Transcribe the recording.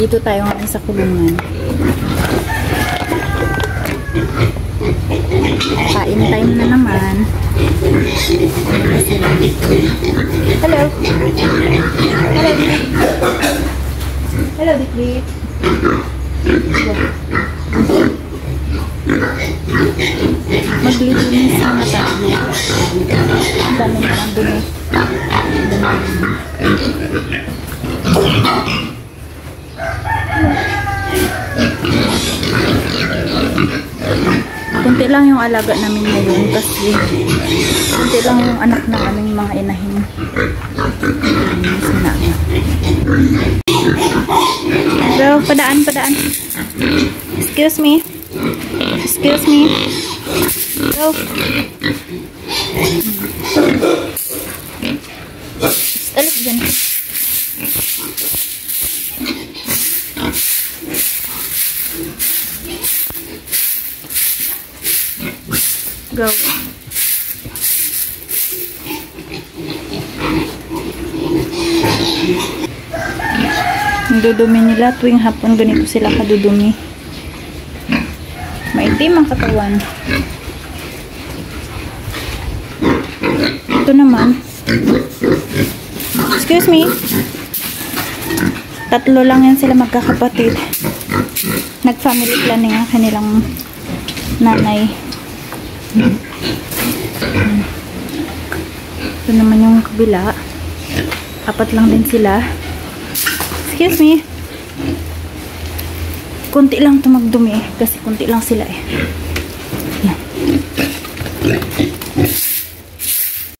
Dito tayo ngayon sa kulungan. Kain time na naman. Hello. Hello, Dick. Hello, Dick. Maglilinis sa mata. Ang dami naman dumi. Kunti lang yung alaga namin ngayon kasi kunti lang yung anak na aming mga inahin. Bro, padaan. Excuse me. Bro. Alis dyan. Go. Ang dudumi nila tuwing hapon, ganito sila kadudumi. Maitim ang katawan. Ito naman. Excuse me. Tatlo lang yan sila magkakapatid. Nag-family planning ang kanilang nanay. Ito naman yung kabila. Apat lang din sila. Excuse me. Kunti lang ito magdumi kasi kunti lang sila eh.